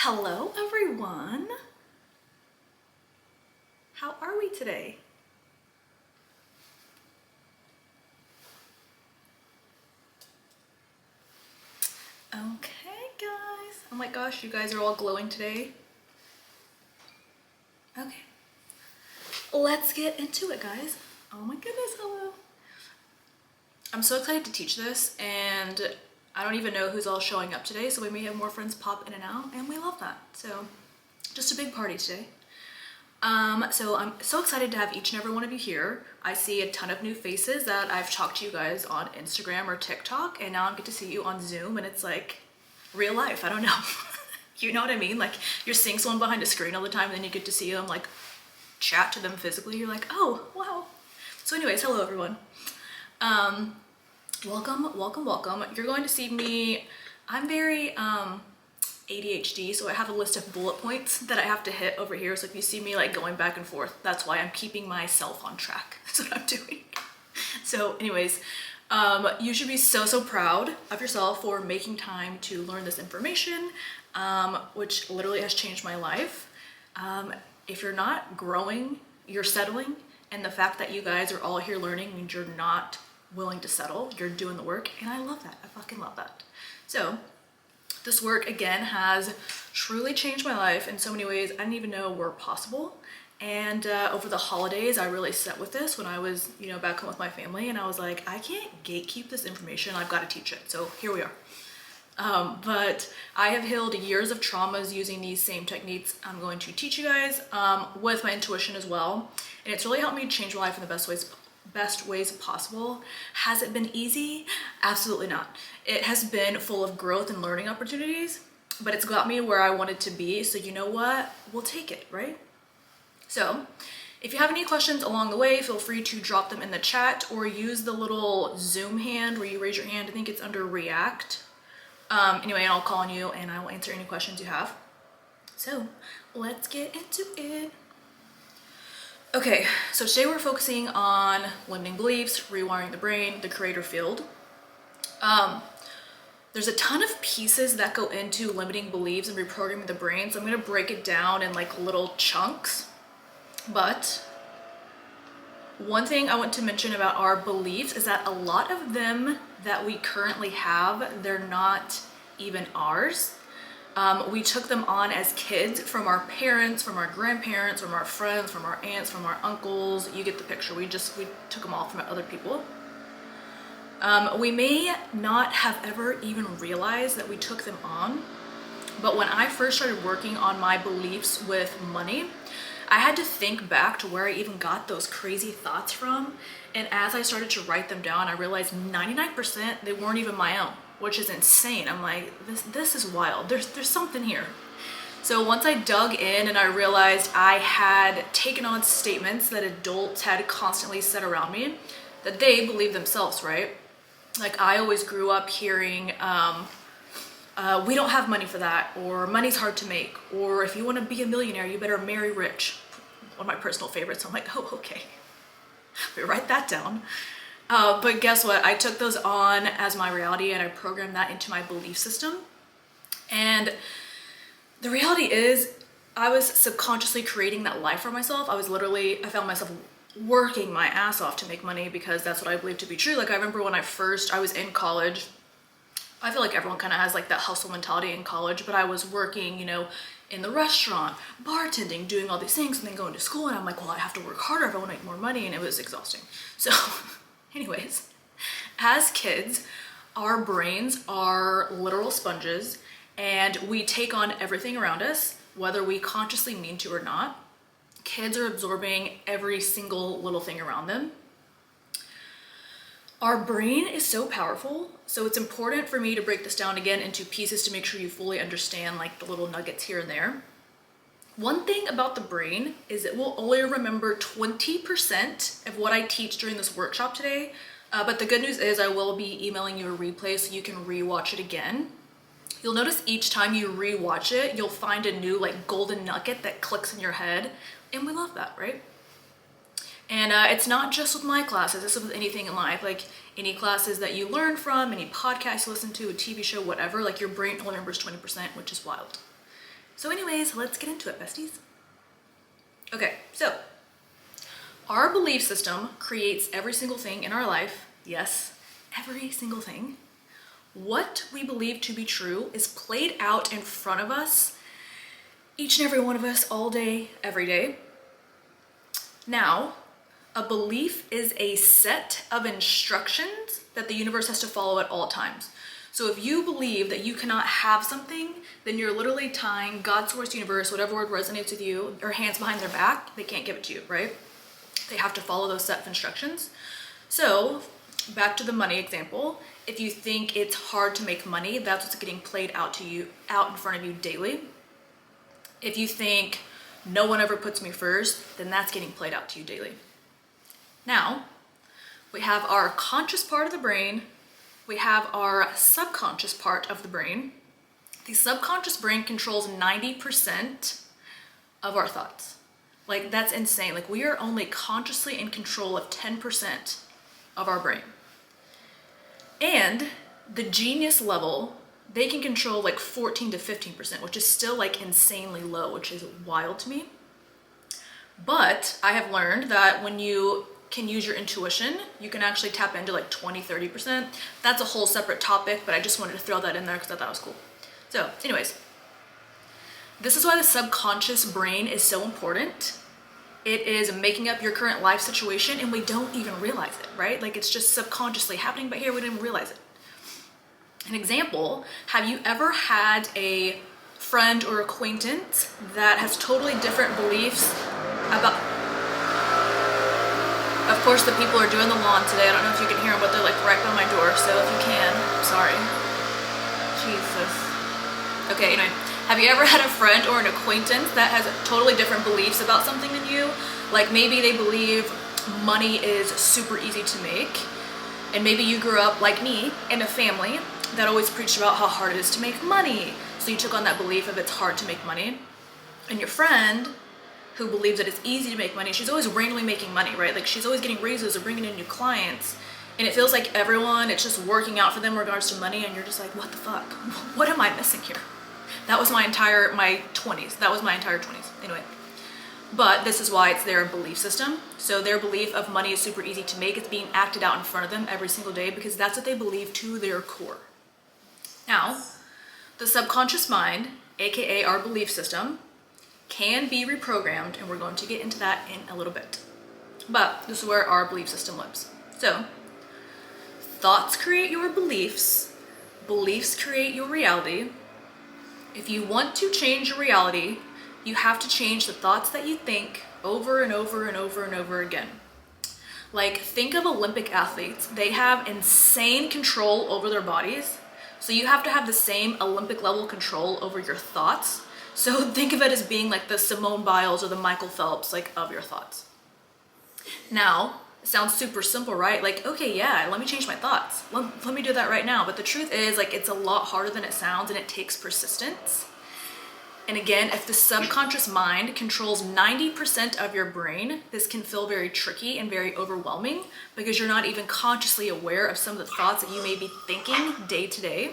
Hello everyone. How are we today? Okay guys. Oh my gosh, you guys are all glowing today. Okay. Let's get into it, guys. Oh my goodness, hello. I'm so excited to teach this, and I don't even know who's all showing up today, so we may have more friends pop in and out, and we love that. So just a big party today. So I'm so excited to have each and every one of you here. I see a ton of new faces that I've talked to you guys on Instagram or TikTok, and now I get to see you on Zoom, and it's like real life. I don't know. You know what I mean? Like you're seeing someone behind a screen all the time, and then you get to see them, like chat to them physically. You're like, oh, wow. So anyways, hello everyone. Welcome. You're going to see me. I'm very ADHD, so I have a list of bullet points that I have to hit over here. So if you see me like going back and forth, that's why I'm keeping myself on track. That's what I'm doing. So anyways, you should be so proud of yourself for making time to learn this information, which literally has changed my life. If you're not growing, you're settling, and the fact that you guys are all here learning means you're not willing to settle. You're doing the work, and I love that. I fucking love that. So this work again has truly changed my life in so many ways I didn't even know were possible. And over the holidays, I really sat with this when I was, back home with my family, and I was like, I can't gatekeep this information. I've got to teach it. So here we are. But I have healed years of traumas using these same techniques I'm going to teach you guys with my intuition as well. And it's really helped me change my life in the best ways possible. Has it been easy? Absolutely not. It has been full of growth and learning opportunities, but it's got me where I wanted to be. So you know what? We'll take it, right? So if you have any questions along the way, feel free to drop them in the chat or use the little Zoom hand where you raise your hand. I think it's under React. Anyway, I'll call on you and I will answer any questions you have. So let's get into it. Okay, so today we're focusing on limiting beliefs, rewiring the brain, the creator field. There's a ton of pieces that go into limiting beliefs and reprogramming the brain, so I'm gonna break it down in like little chunks. But one thing I want to mention about our beliefs is that a lot of them that we currently have, they're not even ours. We took them on as kids from our parents, from our grandparents, from our friends, from our aunts, from our uncles. You get the picture. We took them all from other people. We may not have ever even realized that we took them on, but when I first started working on my beliefs with money, I had to think back to where I even got those crazy thoughts from. And as I started to write them down, I realized 99% they weren't even my own, which is insane. I'm like, this is wild. There's something here. So once I dug in and I realized I had taken on statements that adults had constantly said around me that they believe themselves, right? Like I always grew up hearing, we don't have money for that, or money's hard to make, or if you want to be a millionaire, you better marry rich. One of my personal favorites. I'm like, oh, okay. We write that down. But guess what? I took those on as my reality and I programmed that into my belief system. And the reality is I was subconsciously creating that life for myself. I found myself working my ass off to make money because that's what I believe to be true. Like I remember when I was in college, I feel like everyone kind of has like that hustle mentality in college, but I was working, in the restaurant, bartending, doing all these things, and then going to school, and I'm like, well, I have to work harder if I want to make more money, and it was exhausting. So anyways, as kids, our brains are literal sponges, and we take on everything around us, whether we consciously mean to or not. Kids are absorbing every single little thing around them. Our brain is so powerful, so it's important for me to break this down again into pieces to make sure you fully understand like the little nuggets here and there. One thing about the brain is it will only remember 20% of what I teach during this workshop today, but the good news is I will be emailing you a replay so you can rewatch it again. You'll notice each time you rewatch it, you'll find a new like golden nugget that clicks in your head, and we love that, right? And it's not just with my classes, it's with anything in life, like any classes that you learn from, any podcast you listen to, a TV show, whatever, like your brain only remembers 20%, which is wild. So anyways, let's get into it, besties. Okay, so our belief system creates every single thing in our life. Yes, every single thing. What we believe to be true is played out in front of us, each and every one of us, all day, every day. Now, a belief is a set of instructions that the universe has to follow at all times. So if you believe that you cannot have something, then you're literally tying God, source, universe, whatever word resonates with you, or hands behind their back. They can't give it to you, right? They have to follow those set of instructions. So back to the money example. If you think it's hard to make money, that's what's getting played out to you, out in front of you daily. If you think no one ever puts me first, then that's getting played out to you daily. Now, we have our conscious part of the brain. We have our subconscious part of the brain. The subconscious brain controls 90% of our thoughts. Like, that's insane. Like, we are only consciously in control of 10% of our brain. And the genius level, they can control like 14 to 15%, which is still like insanely low, which is wild to me. But I have learned that when you can use your intuition, you can actually tap into like 20, 30%. That's a whole separate topic, but I just wanted to throw that in there because I thought that was cool. So anyways, this is why the subconscious brain is so important. It is making up your current life situation and we don't even realize it, right? Like, it's just subconsciously happening, but here we didn't realize it. An example, have you ever had a friend or acquaintance that has totally different beliefs about... Of course, the people are doing the lawn today. I don't know if you can hear them, but they're like right by my door. So if you can, I'm sorry. Jesus. Okay, anyway. Have you ever had a friend or an acquaintance that has totally different beliefs about something than you? Like, maybe they believe money is super easy to make. And maybe you grew up, like me, in a family that always preached about how hard it is to make money. So you took on that belief of it's hard to make money. And your friend, who believes that it's easy to make money, she's always randomly making money, right? Like, she's always getting raises or bringing in new clients. And it feels like everyone, it's just working out for them in regards to money. And you're just like, what the fuck? What am I missing here? That was my 20s. That was my entire 20s. Anyway. But this is why it's their belief system. So their belief of money is super easy to make. It's being acted out in front of them every single day because that's what they believe to their core. Now, the subconscious mind, aka our belief system, can be reprogrammed, and we're going to get into that in a little bit. But this is where our belief system lives. So, thoughts create your beliefs, beliefs create your reality. If you want to change your reality, you have to change the thoughts that you think over and over and over and over again. Like, think of Olympic athletes. They have insane control over their bodies. So you have to have the same Olympic level control over your thoughts. So think of it as being like the Simone Biles or the Michael Phelps, like, of your thoughts. Now, it sounds super simple, right? Like, okay, yeah, let me change my thoughts. Let me do that right now. But the truth is, like, it's a lot harder than it sounds, and it takes persistence. And again, if the subconscious mind controls 90% of your brain, this can feel very tricky and very overwhelming because you're not even consciously aware of some of the thoughts that you may be thinking day to day.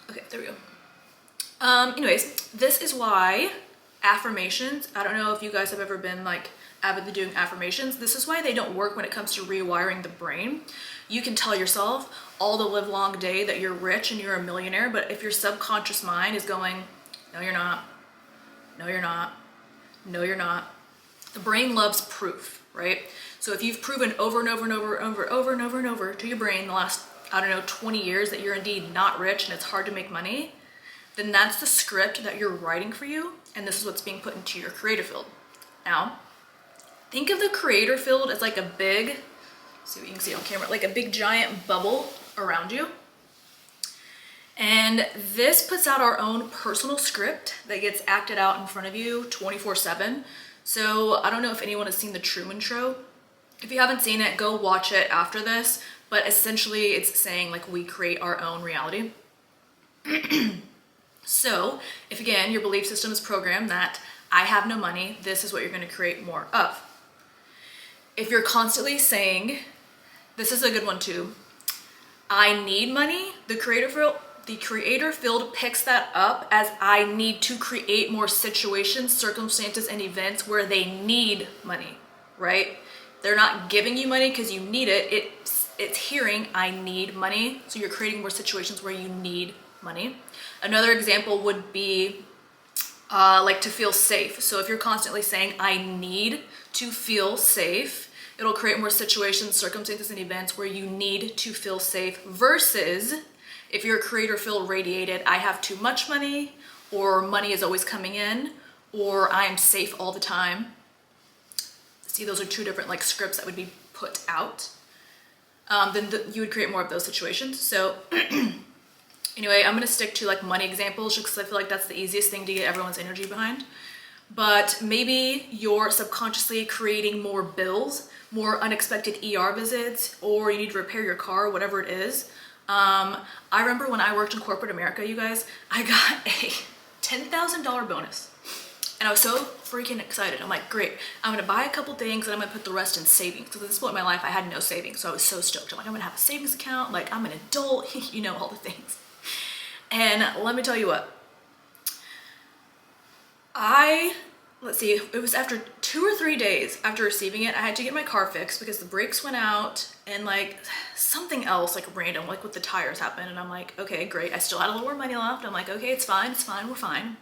Okay, there we go. Anyways, this is why affirmations, I don't know if you guys have ever been like avidly doing affirmations. This is why they don't work when it comes to rewiring the brain. You can tell yourself all the live long day that you're rich and you're a millionaire, but if your subconscious mind is going, no, you're not, no, you're not, no, you're not. The brain loves proof, right? So if you've proven over and over and over and over and over and over to your brain the last, 20 years that you're indeed not rich and it's hard to make money, then that's the script that you're writing for you, and this is what's being put into your creator field. Now, think of the creator field as like a big, see what you can see on camera, like a big giant bubble around you. And this puts out our own personal script that gets acted out in front of you 24/7. So I don't know if anyone has seen the Truman Show. If you haven't seen it, go watch it after this. But essentially it's saying like we create our own reality. So if again, your belief system is programmed that I have no money, this is what you're going to create more of. If you're constantly saying, this is a good one too, I need money, the the creator field picks that up as I need to create more situations, circumstances, and events where they need money, right? They're not giving you money because you need it. It's hearing I need money. So you're creating more situations where you need money. Another example would be like to feel safe. So if you're constantly saying I need to feel safe, it'll create more situations, circumstances, and events where you need to feel safe, versus if your creator field radiated I have too much money, or money is always coming in, or I'm safe all the time. See, those are two different like scripts that would be put out. Then you would create more of those situations. So anyway, I'm gonna stick to like money examples just because I feel like that's the easiest thing to get everyone's energy behind. But maybe you're subconsciously creating more bills, more unexpected ER visits, or you need to repair your car, whatever it is. I remember when I worked in corporate America, you guys, I got a $10,000 bonus. And I was so freaking excited. I'm like, great, I'm gonna buy a couple things and I'm gonna put the rest in savings. Because at this point in my life, I had no savings. So I was so stoked. I'm like, I'm gonna have a savings account. Like, I'm an adult, you know, all the things. And let me tell you what, let's see, it was after 2 or 3 days after receiving it, I had to get my car fixed because the brakes went out and like something else like random, like with the tires happened. And I'm like, okay, great. I still had a little more money left. I'm like, okay, it's fine, we're fine.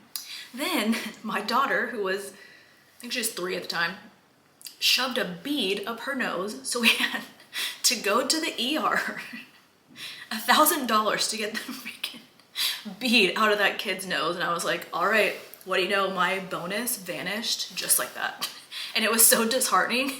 Then my daughter, who was, I think she was 3 at the time, shoved a bead up her nose. So we had to go to the ER, $1,000 to get the freaking bead out of that kid's nose. And I was like, all right, what do you know? My bonus vanished just like that. And it was so disheartening.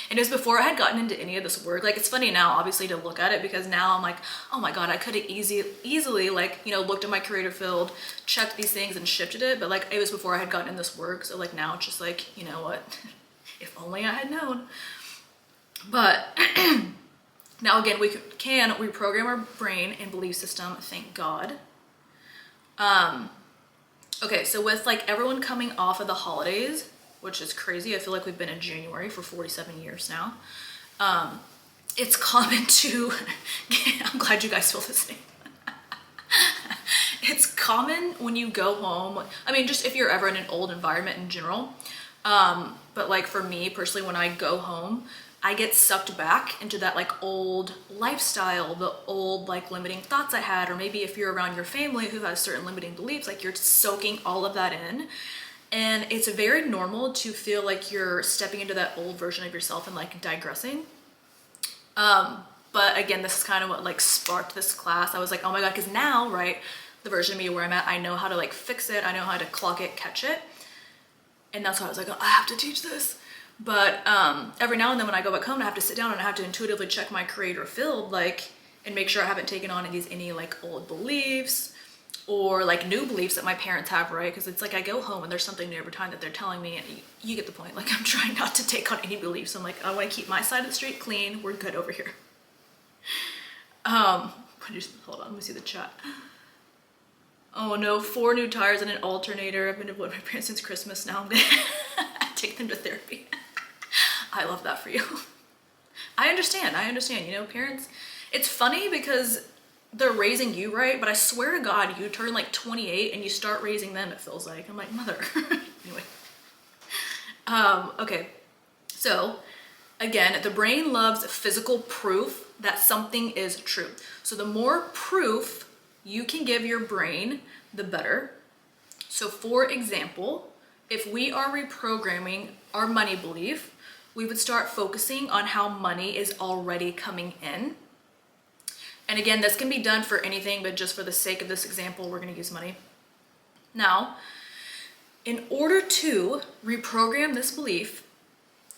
And it was before I had gotten into any of this work. Like, it's funny now, obviously, to look at it, because now I'm like, oh my God, I could have easily like, you know, looked at my creative field, checked these things and shifted it. But like, it was before I had gotten in this work. So like now it's just like, you know what, if only I had known. But now again, we can reprogram our brain and belief system, thank God. Okay, so with like everyone coming off of the holidays, which is crazy. I feel like we've been in January for 47 years now. It's common to, I'm glad you guys feel the same. It's common when you go home, I mean, just if you're ever in an old environment in general, but like for me personally, when I go home, I get sucked back into that like old lifestyle, the old like limiting thoughts I had, or maybe if you're around your family who has certain limiting beliefs, like you're soaking all of that in. And it's very normal to feel like you're stepping into that old version of yourself and like digressing. But again, this is kind of what like sparked this class. I was like, oh my God, because now, right, the version of me where I'm at, I know how to like fix it. I know how to clock it, catch it. And that's why I was like, oh, I have to teach this. But every now and then when I go back home, I have to sit down and I have to intuitively check my creator field, like, and make sure I haven't taken on any like old beliefs or like new beliefs that my parents have, right? Because it's like I go home and there's something new every time that they're telling me, and you get the point. Like, I'm trying not to take on any beliefs. I'm like, I want to keep my side of the street clean. We're good over here. Hold on, let me see the chat. Oh no, 4 new tires and an alternator. I've been avoiding my parents since Christmas. Now I'm gonna take them to therapy. I love that for you. I understand, you know, parents, it's funny because they're raising you, right? But I swear to God, you turn like 28 and you start raising them, it feels like. I'm like, mother. Anyway. Okay, so again, the brain loves physical proof that something is true. So the more proof you can give your brain, the better. So for example, if we are reprogramming our money belief, we would start focusing on how money is already coming in. And again, this can be done for anything, but just for the sake of this example, we're gonna use money. Now, in order to reprogram this belief,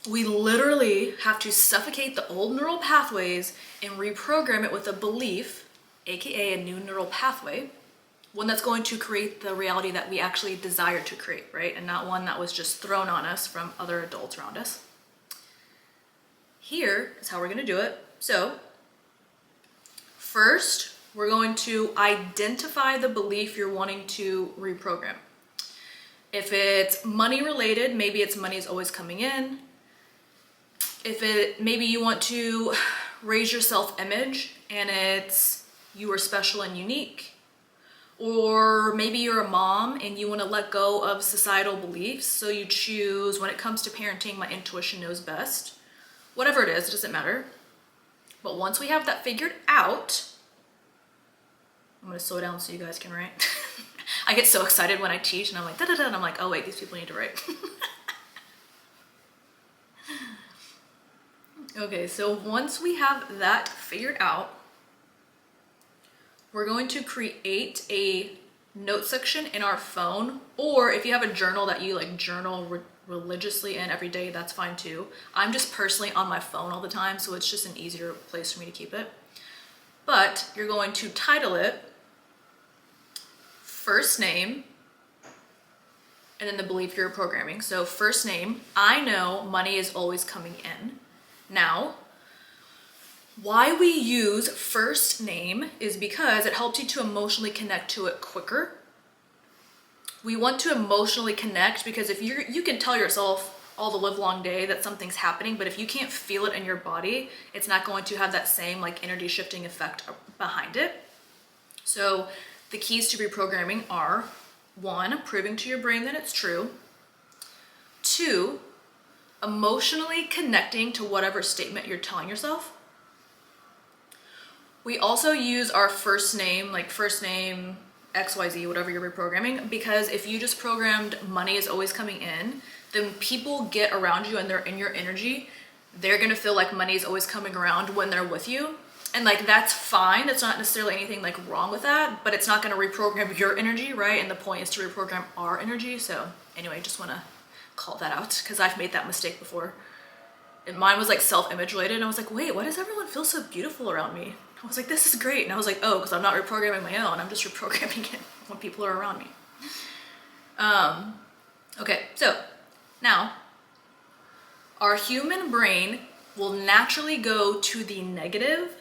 we literally have to suffocate the old neural pathways and reprogram it with a belief, AKA a new neural pathway, one that's going to create the reality that we actually desire to create, right? And not one that was just thrown on us from other adults around us. Here is how we're gonna do it. So, first, we're going to identify the belief you're wanting to reprogram. If it's money related, maybe it's money is always coming in. Maybe you want to raise your self-image and it's you are special and unique. Or maybe you're a mom and you want to let go of societal beliefs, so you choose, when it comes to parenting, my intuition knows best. Whatever it is, it doesn't matter. But once we have that figured out, I'm gonna slow down so you guys can write. I get so excited when I teach and I'm like, da da da, and I'm like, oh wait, these people need to write. Okay, so once we have that figured out, we're going to create a note section in our phone, or if you have a journal that you like journal religiously in every day, that's fine too. I'm just personally on my phone all the time, so it's just an easier place for me to keep it. But you're going to title it first name, and then the belief you're programming. So first name, I know money is always coming in. Now, why we use first name is because it helps you to emotionally connect to it quicker. We want to emotionally connect because if you can tell yourself all the live long day that something's happening, but if you can't feel it in your body, it's not going to have that same like energy shifting effect behind it. So the keys to reprogramming are: 1, proving to your brain that it's true; 2, emotionally connecting to whatever statement you're telling yourself. We also use our first name, like first name XYZ, whatever you're reprogramming, because if you just programmed money is always coming in, then people get around you and they're in your energy, they're gonna feel like money is always coming around when they're with you. And like, that's fine. It's not necessarily anything like wrong with that, but it's not gonna reprogram your energy, right? And the point is to reprogram our energy. So anyway, just wanna call that out because I've made that mistake before. And mine was like self-image related. And I was like, wait, why does everyone feel so beautiful around me? I was like, this is great. And I was like, oh, because I'm not reprogramming my own. I'm just reprogramming it when people are around me. Okay, so now our human brain will naturally go to the negative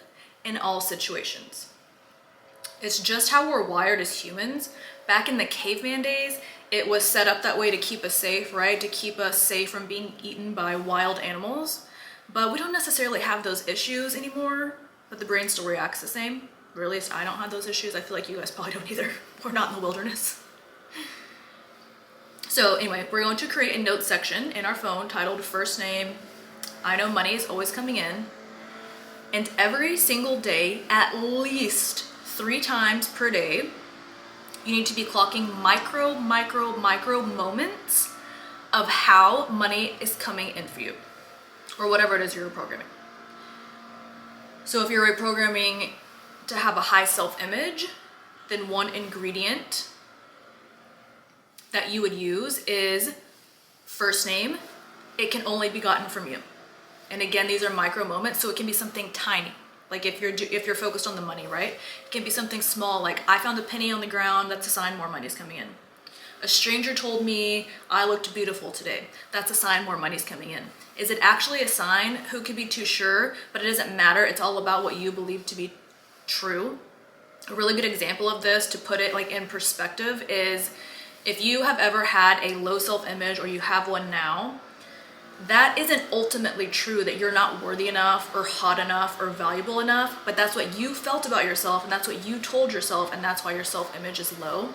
in all situations. It's just how we're wired as humans. Back in the caveman days, it was set up that way to keep us safe, right? To keep us safe from being eaten by wild animals. But we don't necessarily have those issues anymore, but the brain still reacts the same. Or at least I don't have those issues. I feel like you guys probably don't either. We're not in the wilderness. So anyway, we're going to create a note section in our phone titled first name, I know money is always coming in. And every single day, at least 3 times per day, you need to be clocking micro moments of how money is coming in for you, or whatever it is you're reprogramming. So if you're reprogramming to have a high self-image, then one ingredient that you would use is first name. It can only be gotten from you. And again, these are micro moments, so it can be something tiny. Like if you're focused on the money, right? It can be something small, like I found a penny on the ground, that's a sign more money's coming in. A stranger told me I looked beautiful today. That's a sign more money's coming in. Is it actually a sign? Who could be too sure? But it doesn't matter. It's all about what you believe to be true. A really good example of this, to put it like in perspective, is if you have ever had a low self-image or you have one now, that isn't ultimately true that you're not worthy enough or hot enough or valuable enough, but that's what you felt about yourself and that's what you told yourself, and that's why your self-image is low.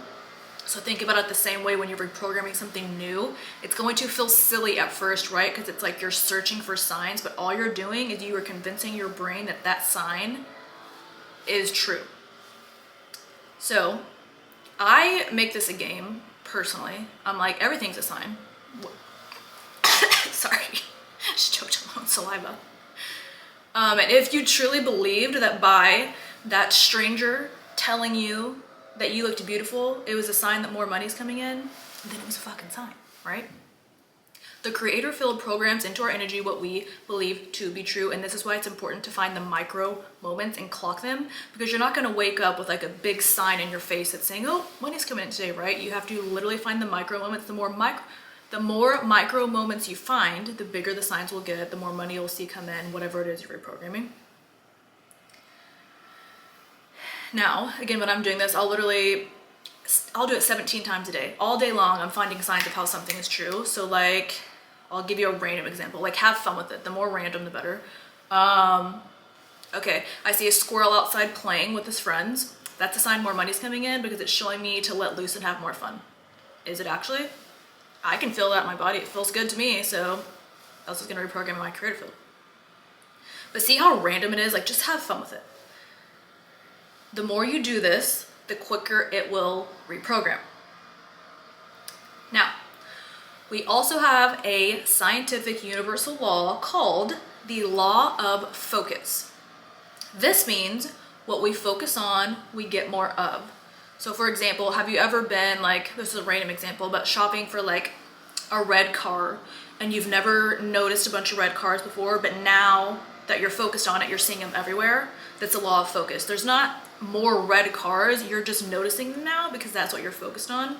So think about it the same way when you're reprogramming something new. It's going to feel silly at first, right? Because it's like you're searching for signs, but all you're doing is you are convincing your brain that that sign is true. So I make this a game personally. I'm like, everything's a sign. Sorry, just choked on my own saliva. And if you truly believed that by that stranger telling you that you looked beautiful, it was a sign that more money's coming in, then it was a fucking sign, right? The creator field programs into our energy what we believe to be true, and this is why it's important to find the micro moments and clock them, because you're not gonna wake up with like a big sign in your face that's saying, oh, money's coming in today, right? You have to literally find the micro moments. The more micro moments you find, the bigger the signs will get, the more money you'll see come in, whatever it is you're reprogramming. Now, again, when I'm doing this, I'll do it 17 times a day. All day long, I'm finding signs of how something is true. So like, I'll give you a random example. Like, have fun with it. The more random, the better. Okay, I see a squirrel outside playing with his friends. That's a sign more money's coming in because it's showing me to let loose and have more fun. Is it actually? I can feel that in my body. It feels good to me, so that's what's gonna reprogram my creative field. But see how random it is? Like, just have fun with it. The more you do this, the quicker it will reprogram. Now, we also have a scientific universal law called the law of focus. This means what we focus on, we get more of. So for example, have you ever been like, this is a random example, but shopping for like a red car and you've never noticed a bunch of red cars before, but now that you're focused on it, you're seeing them everywhere? That's a law of focus. There's not more red cars, you're just noticing them now because that's what you're focused on.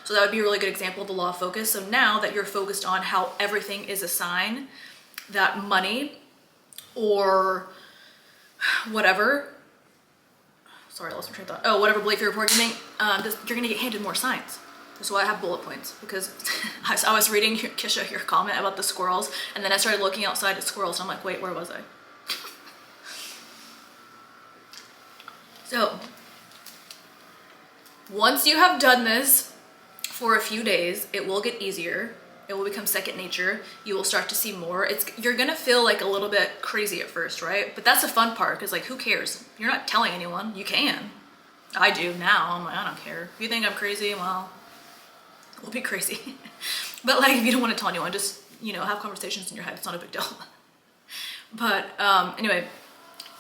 So that would be a really good example of the law of focus. So now that you're focused on how everything is a sign that money or whatever, sorry, I lost my train of thought. Oh, whatever belief you're programming, you're gonna get handed more signs. That's why I have bullet points, because I was reading, Kisha, your comment about the squirrels, and then I started looking outside at squirrels, and I'm like, wait, where was I? So, once you have done this for a few days, it will get easier. It will become second nature. You will start to see more. You're gonna feel like a little bit crazy at first, right? But that's the fun part, because like, who cares? You're not telling anyone. You can. I do now. I'm like, I don't care. If you think I'm crazy, well, we'll be crazy. But like, if you don't want to tell anyone, just, you know, have conversations in your head. It's not a big deal. But anyway,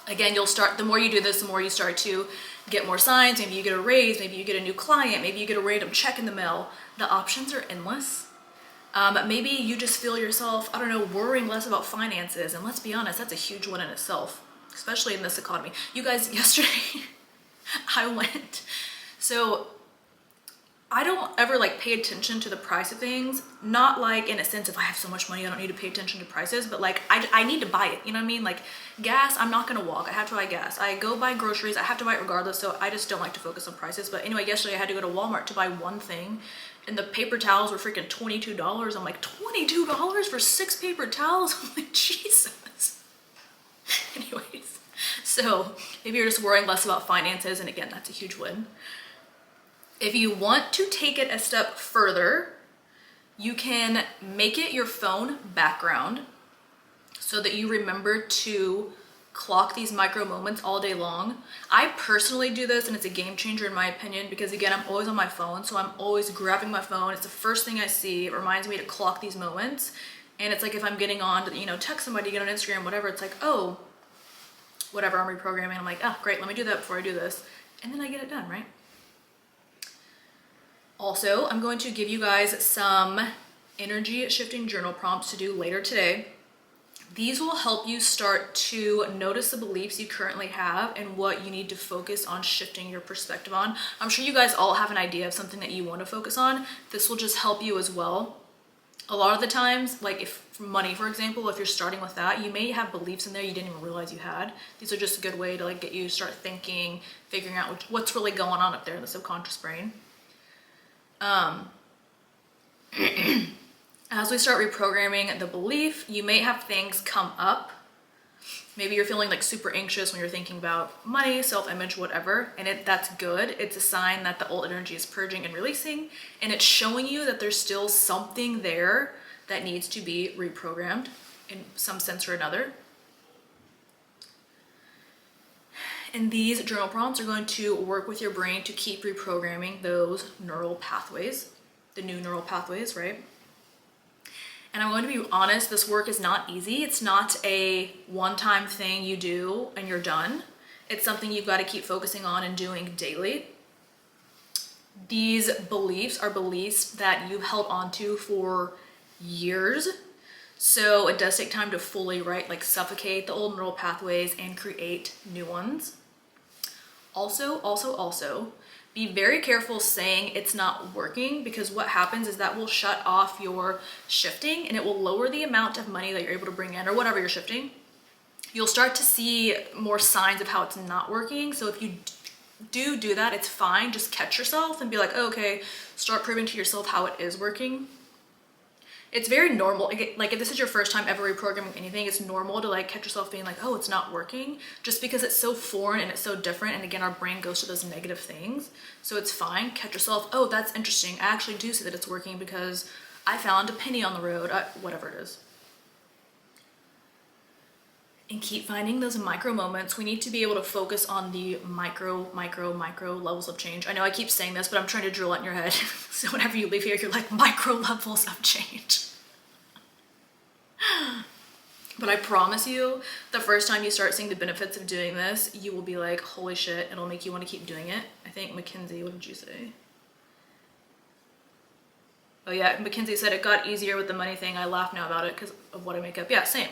again, the more you do this, the more you start to get more signs. Maybe you get a raise, maybe you get a new client, maybe you get a random check in the mail. The options are endless. Maybe you just feel yourself, I don't know, worrying less about finances. And let's be honest, that's a huge one in itself, especially in this economy. You guys, yesterday I went, so I don't ever like pay attention to the price of things. Not like in a sense, if I have so much money, I don't need to pay attention to prices, but like I need to buy it. You know what I mean? Like gas, I'm not gonna walk. I have to buy gas. I go buy groceries. I have to buy it regardless. So I just don't like to focus on prices. But anyway, yesterday I had to go to Walmart to buy one thing, and the paper towels were freaking $22. I'm like, $22 for 6 paper towels? I'm like, Jesus. Anyways, so maybe you're just worrying less about finances, and again, that's a huge win. If you want to take it a step further, you can make it your phone background so that you remember to clock these micro moments all day long. I personally do this, and it's a game changer in my opinion, because again, I'm always on my phone, so I'm always grabbing my phone. It's the first thing I see. It reminds me to clock these moments. And it's like if I'm getting on to, you know, text somebody, get on Instagram, whatever, it's like, oh, whatever, I'm reprogramming. I'm like, oh, great, let me do that before I do this. And then I get it done, right? Also, I'm going to give you guys some energy shifting journal prompts to do later today. These will help you start to notice the beliefs you currently have and what you need to focus on shifting your perspective on. I'm sure you guys all have an idea of something that you want to focus on. This will just help you as well. A lot of the times, like if money, for example, if you're starting with that, you may have beliefs in there you didn't even realize you had. These are just a good way to like get you to start thinking, figuring out what's really going on up there in the subconscious brain. As we start reprogramming the belief, you may have things come up. Maybe you're feeling like super anxious when you're thinking about money, self-image, whatever, and that's good. It's a sign that the old energy is purging and releasing, and it's showing you that there's still something there that needs to be reprogrammed in some sense or another. And these journal prompts are going to work with your brain to keep reprogramming those neural pathways, the new neural pathways, right? And I'm going to be honest, this work is not easy. It's not a one-time thing you do and you're done. It's something you've got to keep focusing on and doing daily. These beliefs are beliefs that you've held onto for years. So it does take time to fully, right, like suffocate the old neural pathways and create new ones. Also, be very careful saying it's not working, because what happens is that will shut off your shifting and it will lower the amount of money that you're able to bring in or whatever you're shifting. You'll start to see more signs of how it's not working. So if you do that, it's fine. Just catch yourself and be like, oh, okay, start proving to yourself how it is working. it's very normal. Like if this is your first time ever reprogramming anything, it's normal to like catch yourself being like, oh, it's not working, just because it's so foreign and it's so different. And again, our brain goes to those negative things. So it's fine. Catch yourself, oh, that's interesting. I actually do see that it's working because I found a penny on the road, whatever it is. And keep finding those micro moments. We need to be able to focus on the micro levels of change. I know I keep saying this, but I'm trying to drill it in your head. So whenever you leave here, you're like, micro levels of change. But I promise you, the first time you start seeing the benefits of doing this, you will be like, holy shit, it'll make you want to keep doing it. I think Mackenzie, what did you say? Oh yeah, Mackenzie said it got easier with the money thing. I laugh now about it because of what I make up. Yeah, same.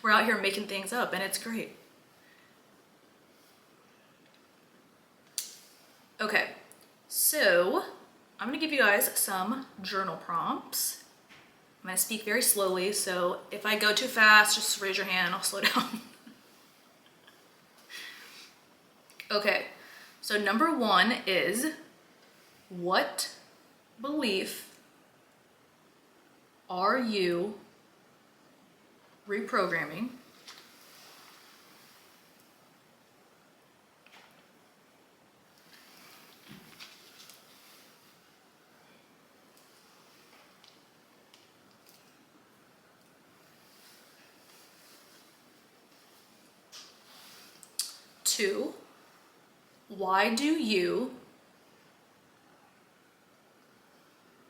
We're out here making things up and it's great. Okay, so I'm gonna give you guys some journal prompts. I'm gonna speak very slowly, so if I go too fast, just raise your hand and I'll slow down. Okay, so number one is, what belief are you reprogramming? Two, why do you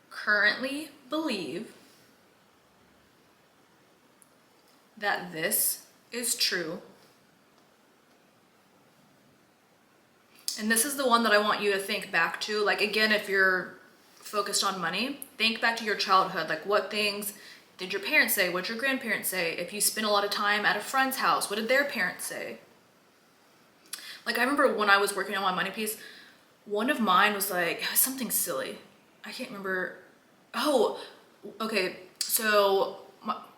currently believe that this is true? And this is the one that I want you to think back to. Like, again, if you're focused on money, think back to your childhood. Like, what things did your parents say? What did your grandparents say? If you spent a lot of time at a friend's house, what did their parents say? Like, I remember when I was working on my money piece, one of mine was like, it was something silly. I can't remember. Oh, okay. So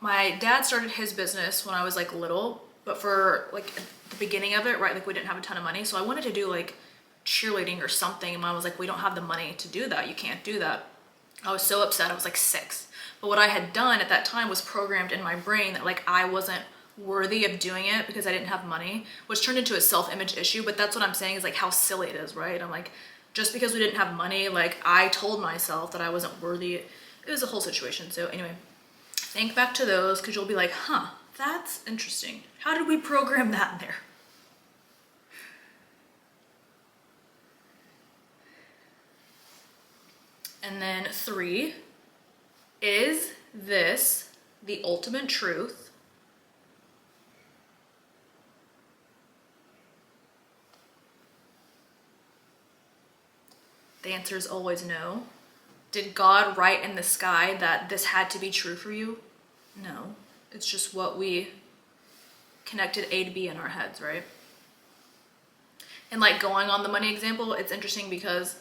my dad started his business when I was like little, but for like the beginning of it, right? Like we didn't have a ton of money. So I wanted to do like cheerleading or something. And mom was like, we don't have the money to do that. You can't do that. I was so upset. I was like 6. But what I had done at that time was programmed in my brain that like I wasn't worthy of doing it because I didn't have money, which turned into a self-image issue. But that's what I'm saying is like how silly it is, right? I'm like, just because we didn't have money, like I told myself that I wasn't worthy. It was a whole situation. So anyway, think back to those because you'll be like, huh, that's interesting. How did we program that in there? And then 3, is this the ultimate truth? The answer is always no. Did God write in the sky that this had to be true for you? No. It's just what we connected A to B in our heads, right? And like going on the money example, it's interesting because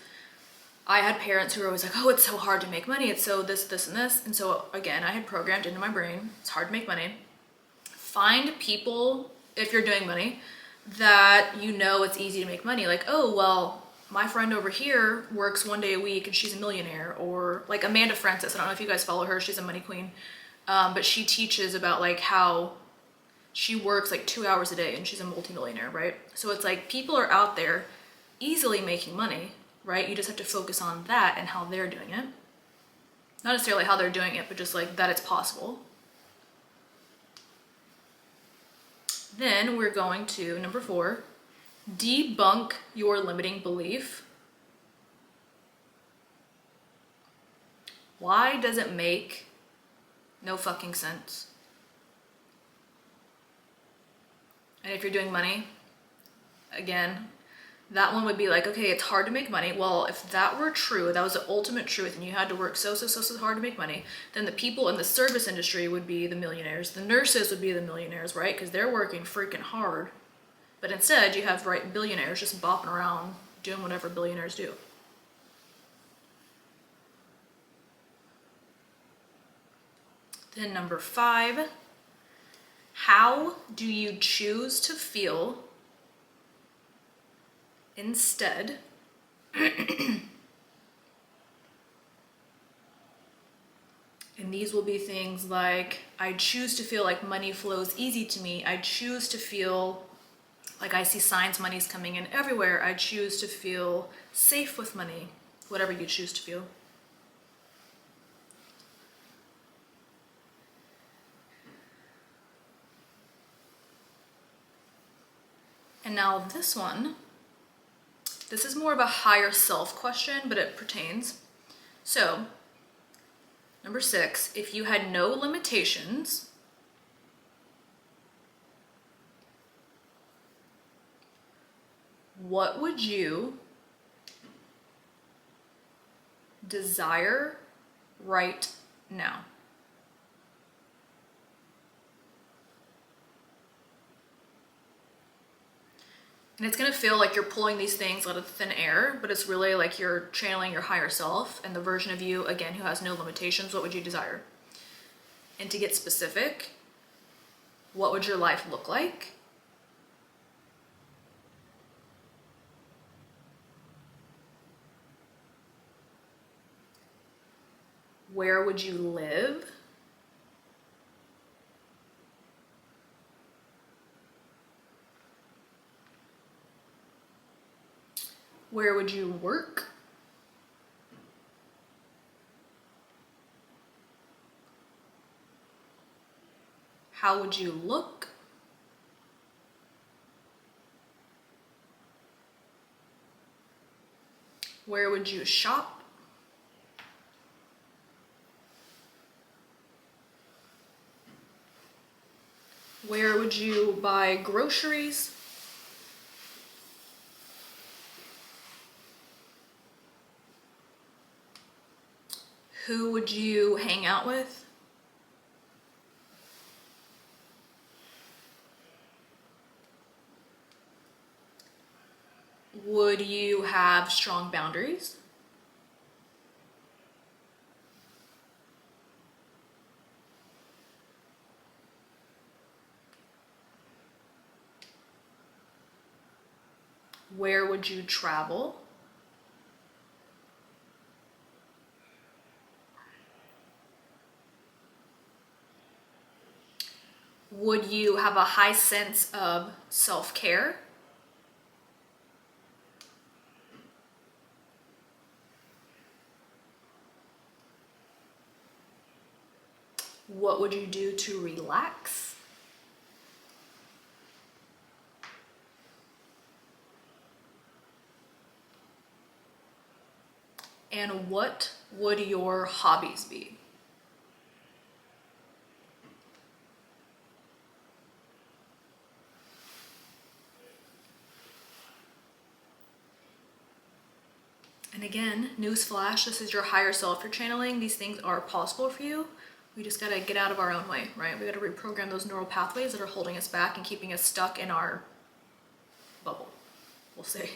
I had parents who were always like, oh, it's so hard to make money. It's so this, this, and this. And so again, I had programmed into my brain, it's hard to make money. Find people, if you're doing money, that you know it's easy to make money. Like, oh, well, my friend over here works 1 day a week and she's a millionaire. Or like Amanda Francis, I don't know if you guys follow her, she's a money queen. But she teaches about like how she works like 2 hours a day and she's a multimillionaire, right? So it's like people are out there easily making money, right? You just have to focus on that and how they're doing it. Not necessarily how they're doing it, but just like that it's possible. Then we're going to number 4, debunk your limiting belief. Why does it make no fucking sense? And if you're doing money, again, that one would be like, okay, it's hard to make money. Well, if that were true, that was the ultimate truth, and you had to work so hard to make money, then the people in the service industry would be the millionaires. The nurses would be the millionaires, right? Because they're working freaking hard. But instead, you have, right, billionaires just bopping around doing whatever billionaires do. Then number 5, how do you choose to feel instead in the these will be things like, I choose to feel like money flows easy to me. I choose to feel like I see signs money's coming in everywhere. I choose to feel safe with money, whatever you choose to feel. And now this one, this is more of a higher self question, but it pertains. So, number 6, if you had no limitations, what would you desire right now? And it's gonna feel like you're pulling these things out of thin air, but it's really like you're channeling your higher self and the version of you, again, who has no limitations. What would you desire? And to get specific, what would your life look like? Where would you live? Where would you work? How would you look? Where would you shop? Where would you buy groceries? Who would you hang out with? Would you have strong boundaries? Where would you travel? Would you have a high sense of self-care? What would you do to relax? And what would your hobbies be? And again, newsflash, this is your higher self you're channeling. These things are possible for you. We just gotta get out of our own way, right? We gotta reprogram those neural pathways that are holding us back and keeping us stuck in our bubble, we'll say.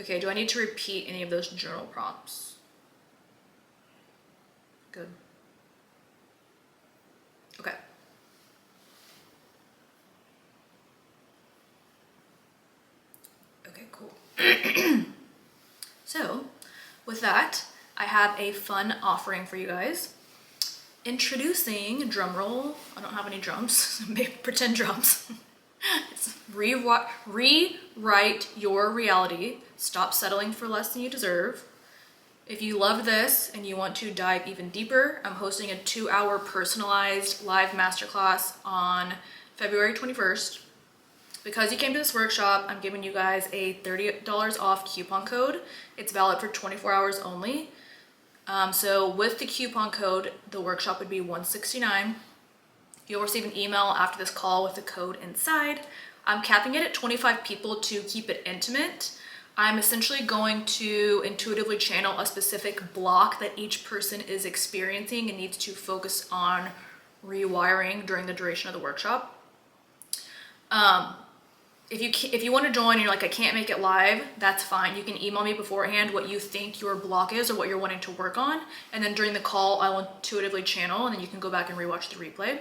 Okay, do I need to repeat any of those journal prompts? Good. Okay. Okay, cool. So, with that, I have a fun offering for you guys. Introducing, drum roll, I don't have any drums, pretend drums. It's rewrite your reality. Stop settling for less than you deserve. If you love this and you want to dive even deeper, I'm hosting a 2-hour personalized live masterclass on February 21st. Because you came to this workshop, I'm giving you guys a $30 off coupon code. It's valid for 24 hours only. So with the coupon code, the workshop would be $169. You'll receive an email after this call with the code inside. I'm capping it at 25 people to keep it intimate. I'm essentially going to intuitively channel a specific block that each person is experiencing and needs to focus on rewiring during the duration of the workshop. If you want to join and you're like, I can't make it live, that's fine. You can email me beforehand what you think your block is or what you're wanting to work on. And then during the call, I will intuitively channel and then you can go back and rewatch the replay.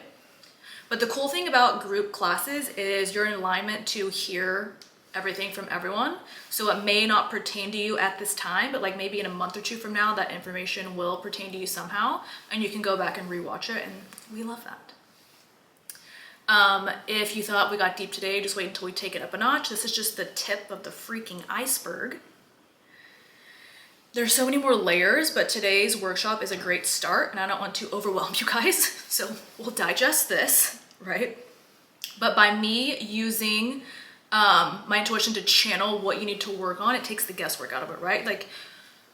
But the cool thing about group classes is you're in alignment to hear everything from everyone. So it may not pertain to you at this time, but like maybe in a month or two from now, that information will pertain to you somehow, and you can go back and rewatch it, and we love that. If you thought we got deep today, just wait until we take it up a notch. This is just the tip of the freaking iceberg. There's so many more layers, but today's workshop is a great start, and I don't want to overwhelm you guys, so we'll digest this, right? But by me using my intuition to channel what you need to work on, it takes the guesswork out of it, right? Like,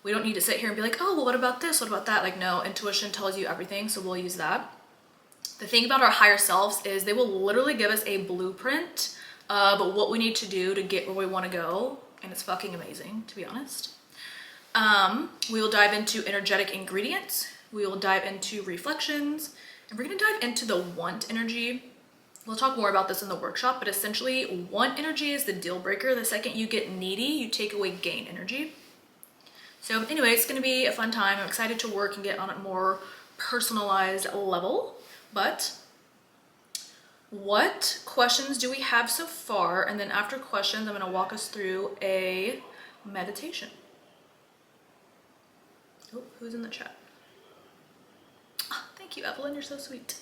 we don't need to sit here and be like, oh, well, what about this? What about that? Like, no, intuition tells you everything, so we'll use that. The thing about our higher selves is they will literally give us a blueprint of what we need to do to get where we want to go, and it's fucking amazing, to be honest. We will dive into energetic ingredients. We will dive into reflections, and we're gonna dive into the want energy. We'll talk more about this in the workshop, but essentially want energy is the deal breaker. The second you get needy, you take away gain energy. So anyway, it's gonna be a fun time. I'm excited to work and get on a more personalized level. But what questions do we have so far? And then after questions, I'm gonna walk us through a meditation. Oh, who's in the chat? Oh, thank you, Evelyn, you're so sweet.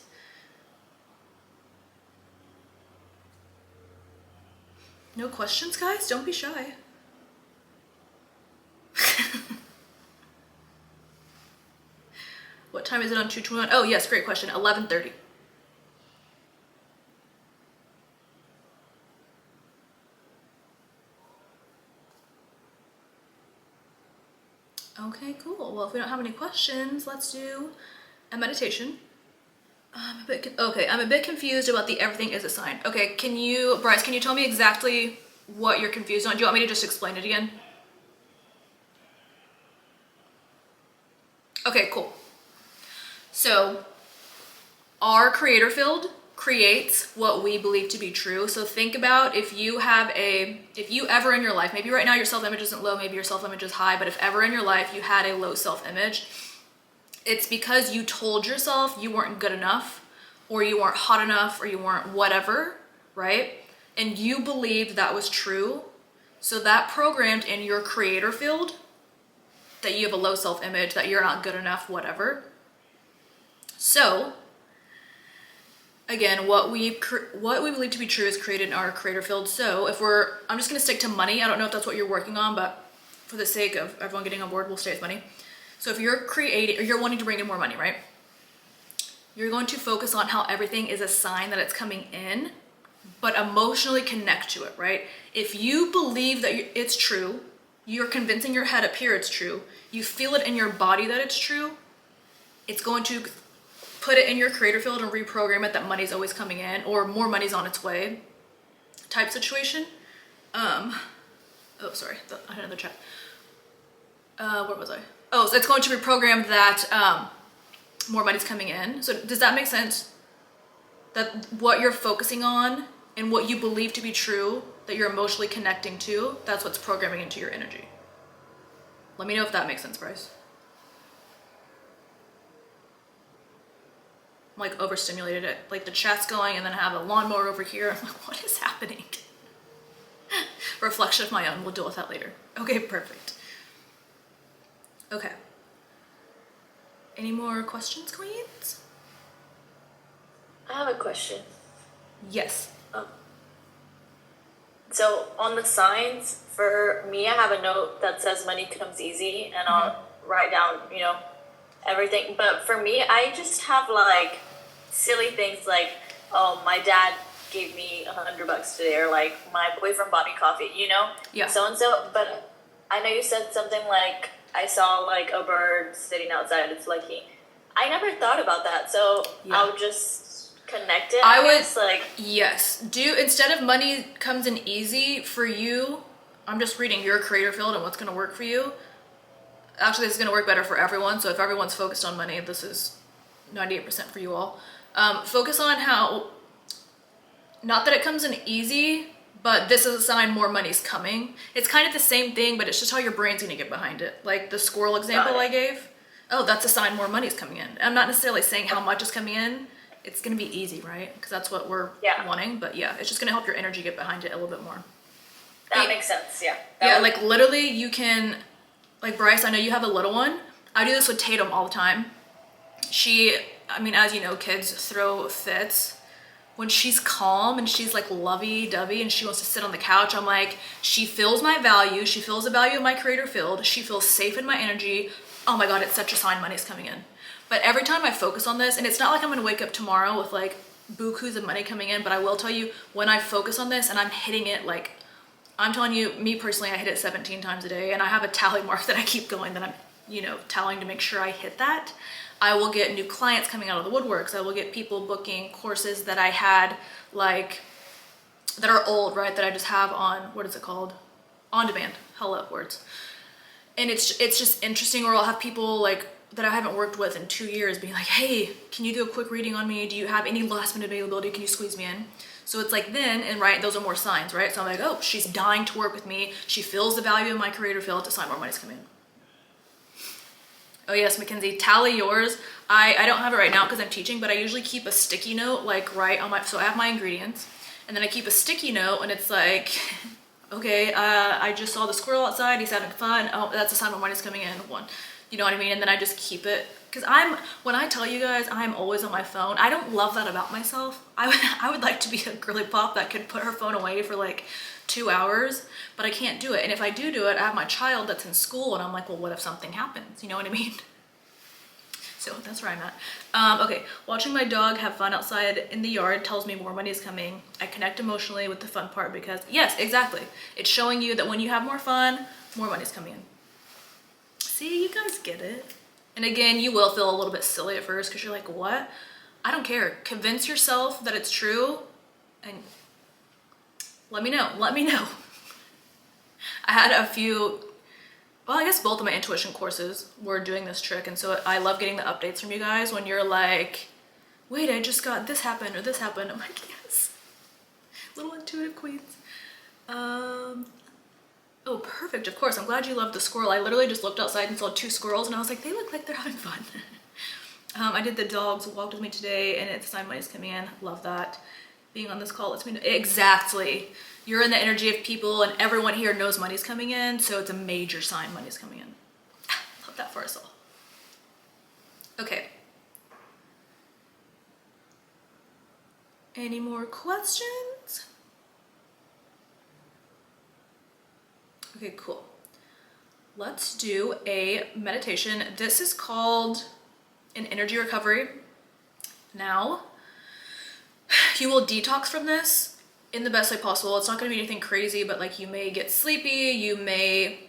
No questions, guys? Don't be shy. What time is it on 2/21? Oh yes, great question, 11:30. Okay, cool. Well, if we don't have any questions, let's do a meditation. I'm a bit confused about the everything is a sign. Okay, Bryce, can you tell me exactly what you're confused on? Do you want me to just explain it again? Okay, cool. So our creator field creates what we believe to be true. So think about if you ever in your life, maybe right now your self-image isn't low, maybe your self-image is high, but if ever in your life you had a low self-image, it's because you told yourself you weren't good enough, or you weren't hot enough, or you weren't whatever, right? And you believed that was true. So that programmed in your creator field that you have a low self-image, that you're not good enough, whatever. So again, what we believe to be true is created in our creator field. So I'm just gonna stick to money. I don't know if that's what you're working on, but for the sake of everyone getting on board, we'll stay with money. So if you're creating, or you're wanting to bring in more money, right? You're going to focus on how everything is a sign that it's coming in, but emotionally connect to it, right? If you believe that it's true, you're convincing your head up here it's true, you feel it in your body that it's true, it's going to put it in your creator field and reprogram it that money's always coming in, or more money's on its way type situation. Oh, sorry, I had another chat. Where was I? Oh, so it's going to reprogram that more money's coming in. So does that make sense? That what you're focusing on and what you believe to be true, that you're emotionally connecting to, that's what's programming into your energy. Let me know if that makes sense, Bryce. I'm like overstimulated it. Like the chat's going and then I have a lawnmower over here. I'm like, what is happening? Reflection of my own. We'll deal with that later. Okay, perfect. Okay. Any more questions, queens? I have a question. Yes. So on the signs, for me, I have a note that says money comes easy, and I'll write down, everything. But for me, I just have like silly things like, oh, my dad gave me $100 today, or like my boyfriend bought me coffee, Yeah. So and so. But I know you said something like, I saw like a bird sitting outside, it's lucky. I never thought about that, so yeah. I'll just connect it. Yes. Instead of money comes in easy for you, I'm just reading your creator field and what's going to work for you. Actually, this is going to work better for everyone. So if everyone's focused on money, this is 98% for you all. Focus on how, not that it comes in easy, but this is a sign more money's coming. It's kind of the same thing, but it's just how your brain's gonna get behind it. Like the squirrel example I gave. Oh, that's a sign more money's coming in. I'm not necessarily saying how much is coming in. It's gonna be easy, right? Because that's what we're wanting. But yeah, it's just gonna help your energy get behind it a little bit more. That makes sense. Yeah. Yeah, like literally you can, like Bryce, I know you have a little one. I do this with Tatum all the time. I mean, as you know, kids throw fits. When she's calm and she's like lovey-dovey and she wants to sit on the couch, I'm like, she feels my value. She feels the value of my creator field. She feels safe in my energy. Oh my God, it's such a sign money's coming in. But every time I focus on this, and it's not like I'm gonna wake up tomorrow with like bukus of money coming in, but I will tell you, when I focus on this and I'm hitting it, like, I'm telling you, me personally, I hit it 17 times a day, and I have a tally mark that I keep going that I'm, you know, tallying to make sure I hit that. I will get new clients coming out of the woodworks. I will get people booking courses that I had, like, that are old, right? That I just have on, what is it called? On demand. Hello, words. And it's just interesting, or I'll have people like that I haven't worked with in 2 years being like, hey, can you do a quick reading on me? Do you have any last minute availability? Can you squeeze me in? So it's like then, and right, those are more signs, right? So I'm like, oh, she's dying to work with me. She feels the value of my creator field. It's a sign more money's coming in. Oh yes, Mackenzie, tally yours. I don't have it right now because I'm teaching, but I usually keep a sticky note like right on my, so I have my ingredients, and then I keep a sticky note, and it's like, okay, I just saw the squirrel outside, he's having fun. Oh, that's a sign more money's coming in. One, you know what I mean? And then I just keep it, because when I tell you guys, I'm always on my phone. I don't love that about myself. I would like to be a girly pop that could put her phone away for like 2 hours, but I can't do it. And if I do it, I have my child that's in school, and I'm like, well, what if something happens? You know what I mean? So that's where I'm at. Okay, watching my dog have fun outside in the yard tells me more money is coming. I connect emotionally with the fun part because, yes, exactly. It's showing you that when you have more fun, more money is coming in. See, you guys get it. And again, you will feel a little bit silly at first because you're like, what? I don't care. Convince yourself that it's true and let me know. Let me know. I had a few, well, I guess both of my intuition courses were doing this trick, and so I love getting the updates from you guys when you're like, wait, I just got this happened or this happened. I'm like, yes. Little intuitive queens. Oh, perfect. Of course. I'm glad you loved the squirrel. I literally just looked outside and saw 2 squirrels, and I was like, they look like they're having fun. I did the dogs walked with me today, and it's sign money's coming in. Love that. Being on this call lets me know. Exactly. You're in the energy of people, and everyone here knows money's coming in, so it's a major sign money's coming in. Love that for us all. Okay. Any more questions? Okay, cool. Let's do a meditation. This is called an energy recovery. Now, you will detox from this in the best way possible. It's not gonna be anything crazy, but like you may get sleepy, you may,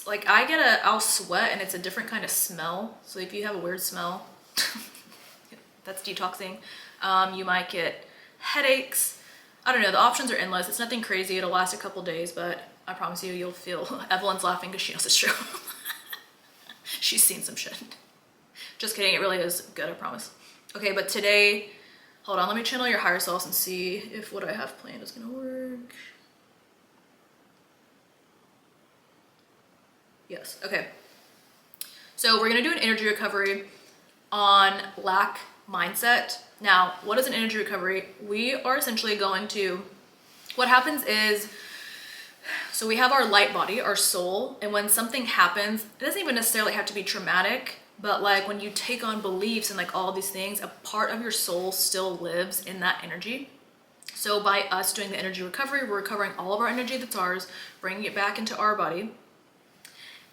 like I'll sweat and it's a different kind of smell. So if you have a weird smell, that's detoxing. You might get headaches. I don't know, the options are endless. It's nothing crazy, it'll last a couple days, but I promise you, you'll feel, Evelyn's laughing because she knows it's true. She's seen some shit. Just kidding, it really is good, I promise. Okay, but today, hold on, let me channel your higher selves and see if what I have planned is gonna work. Yes, okay. So we're gonna do an energy recovery on lack mindset. Now, what is an energy recovery? We are essentially going to, what happens is, so we have our light body, our soul, and when something happens, it doesn't even necessarily have to be traumatic, but like when you take on beliefs and like all these things, a part of your soul still lives in that energy. So by us doing the energy recovery, we're recovering all of our energy that's ours, bringing it back into our body.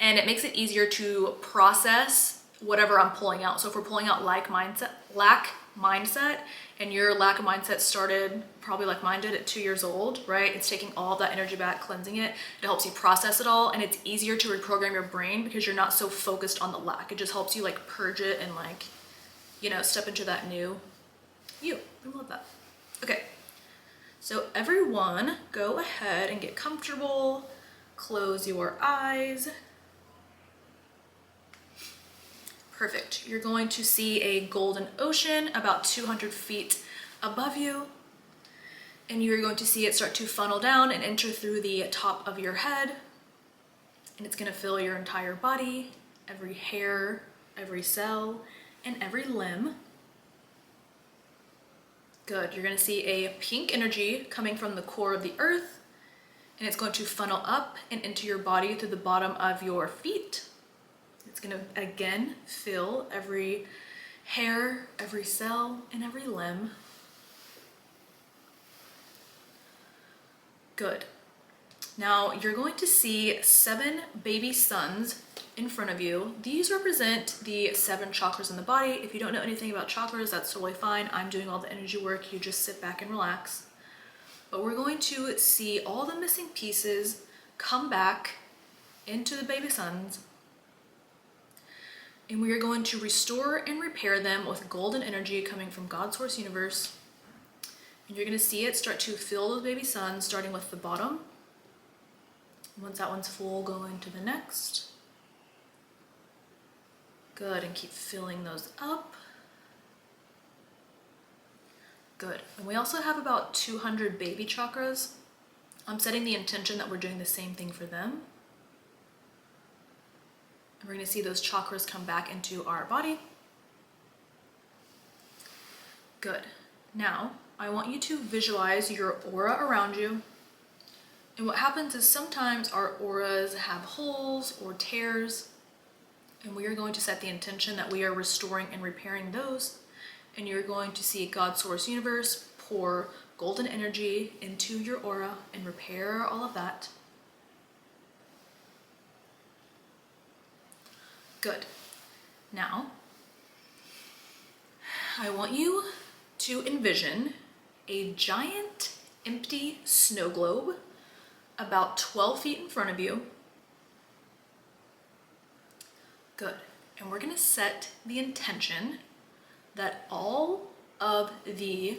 And it makes it easier to process whatever I'm pulling out. So if we're pulling out lack mindset, and your lack of mindset started probably like mine did at 2 years old, right? It's taking all of that energy back, cleansing it. It helps you process it all, and it's easier to reprogram your brain because you're not so focused on the lack. It just helps you like purge it and like, you know, step into that new you. I love that. Okay, so everyone go ahead and get comfortable. Close your eyes. Perfect. You're going to see a golden ocean about 200 feet above you. And you're going to see it start to funnel down and enter through the top of your head. And it's going to fill your entire body, every hair, every cell, and every limb. Good. You're going to see a pink energy coming from the core of the earth. and it's going to funnel up and into your body through the bottom of your feet. It's going to again fill every hair, every cell, and every limb. Good. Now you're going to see 7 baby suns in front of you. These represent the 7 chakras in the body. If you don't know anything about chakras, that's totally fine. I'm doing all the energy work. You just sit back and relax. But we're going to see all the missing pieces come back into the baby suns. And we are going to restore and repair them with golden energy coming from God's source universe. And you're going to see it start to fill those baby suns, starting with the bottom. Once that one's full, go into the next. Good, and keep filling those up. Good, and we also have about 200 baby chakras. I'm setting the intention that we're doing the same thing for them. And we're going to see those chakras come back into our body. Good. Now, I want you to visualize your aura around you. And what happens is sometimes our auras have holes or tears, and we are going to set the intention that we are restoring and repairing those. And you're going to see God's source universe pour golden energy into your aura and repair all of that. Good. Now, I want you to envision a giant empty snow globe about 12 feet in front of you. Good. And we're going to set the intention that all of the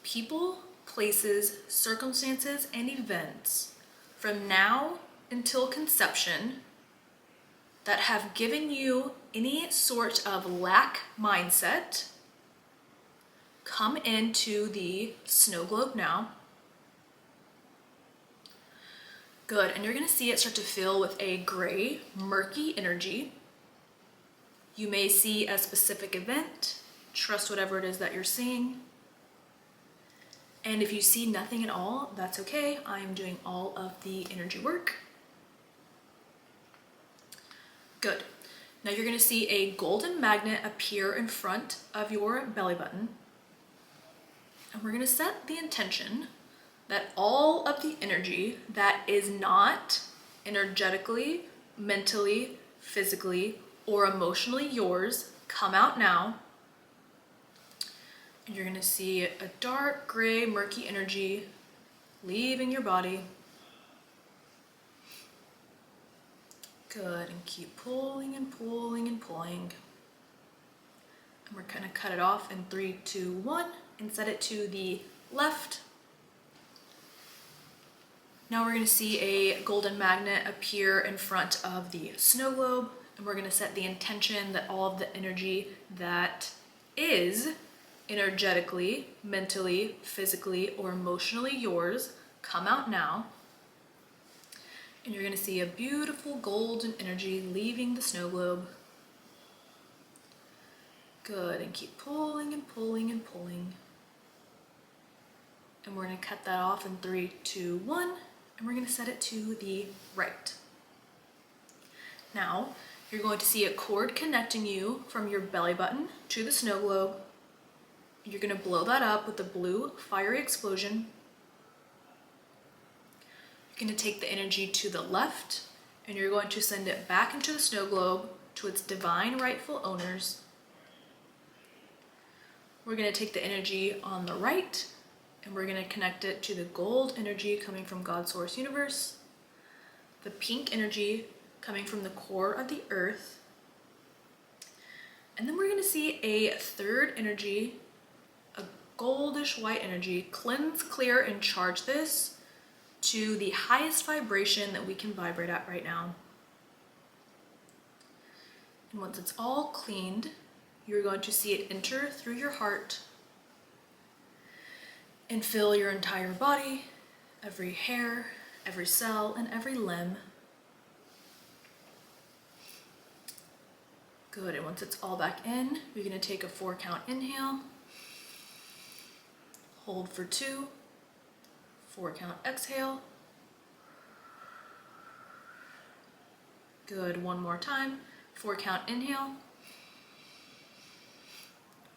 people, places, circumstances, and events from now until conception that have given you any sort of lack mindset come into the snow globe now. Good, and you're going to see it start to fill with a gray, murky energy. You may see a specific event. Trust whatever it is that you're seeing. And if you see nothing at all, that's okay. I'm doing all of the energy work. Good. Now you're going to see a golden magnet appear in front of your belly button. And we're going to set the intention that all of the energy that is not energetically, mentally, physically, or emotionally yours come out now. And you're going to see a dark, gray, murky energy leaving your body. Good, and keep pulling and pulling and pulling. And we're going to cut it off in 3, 2, 1 and set it to the left. Now we're going to see a golden magnet appear in front of the snow globe, and we're going to set the intention that all of the energy that is energetically, mentally, physically, or emotionally yours come out now. And you're going to see a beautiful golden energy leaving the snow globe. Good, and keep pulling and pulling and pulling. And we're going to cut that off in 3, 2, 1. And we're going to set it to the right. Now, you're going to see a cord connecting you from your belly button to the snow globe. You're going to blow that up with a blue fiery explosion. You're going to take the energy to the left, and you're going to send it back into the snow globe to its divine rightful owners. We're going to take the energy on the right, and we're going to connect it to the gold energy coming from God's source universe, the pink energy coming from the core of the earth, and then we're going to see a third energy, a goldish white energy. Cleanse, clear, and charge this to the highest vibration that we can vibrate at right now. And once it's all cleaned, you're going to see it enter through your heart and fill your entire body, every hair, every cell, and every limb. Good, and once it's all back in, you're going to take a 4-count inhale, hold for 2, 4-count exhale, Good, one more time. 4 count inhale.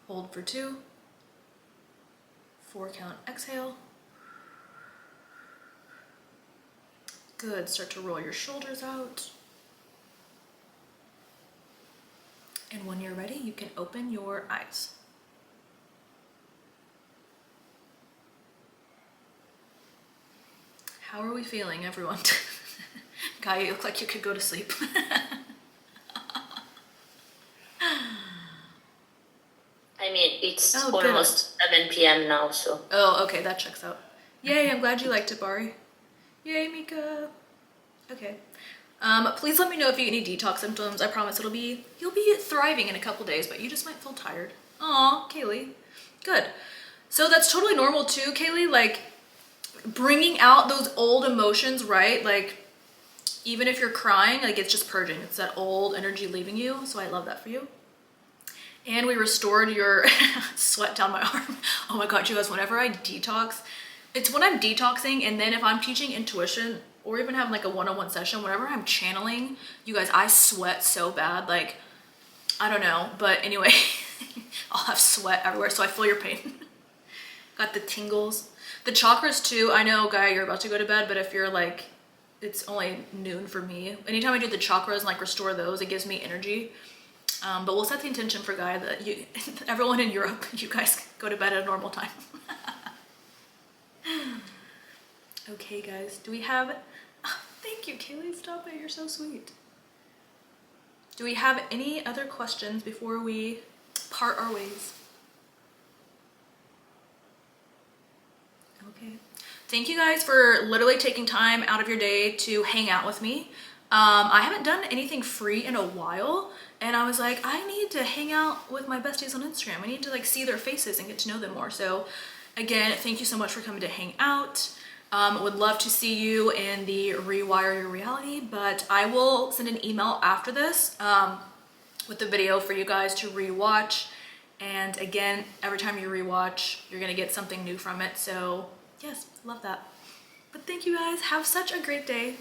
Hold for 2. 4 count exhale. Good, start to roll your shoulders out. And when you're ready, you can open your eyes. How are we feeling, everyone? Guy, you look like you could go to sleep. I mean, it's Oh, almost 7 p.m. now, so. Oh, okay, that checks out. Yay, I'm glad you liked it, Bari. Yay, Mika. Okay. Please let me know if you get any detox symptoms. I promise you'll be thriving in a couple days, but you just might feel tired. Aw, Kaylee. Good. So that's totally normal too, Kaylee. Like, bringing out those old emotions, right? Like, even if you're crying, like, it's just purging. It's that old energy leaving you. So I love that for you. And we restored your sweat down my arm. Oh my God, you guys, whenever I detox, it's when I'm detoxing, and then if I'm teaching intuition or even having like a one-on-one session, whenever I'm channeling, you guys, I sweat so bad. Like, I don't know, but anyway, I'll have sweat everywhere, so I feel your pain. Got the tingles. The chakras too, I know, Guy, you're about to go to bed, but if you're like, it's only noon for me. Anytime I do the chakras and like restore those, it gives me energy. But we'll set the intention for Guy that everyone in Europe, you guys go to bed at a normal time. Okay, guys, do we have, oh, thank you, Kaylee, stop it, you're so sweet. Do we have any other questions before we part our ways? Okay. Thank you guys for literally taking time out of your day to hang out with me. I haven't done anything free in a while, and I was like, I need to hang out with my besties on Instagram. I need to like see their faces and get to know them more. So again, thank you so much for coming to hang out. Would love to see you in the Rewire Your Reality, but I will send an email after this with the video for you guys to rewatch. And again, every time you rewatch, you're gonna get something new from it. So yes, love that. But thank you guys. Have such a great day.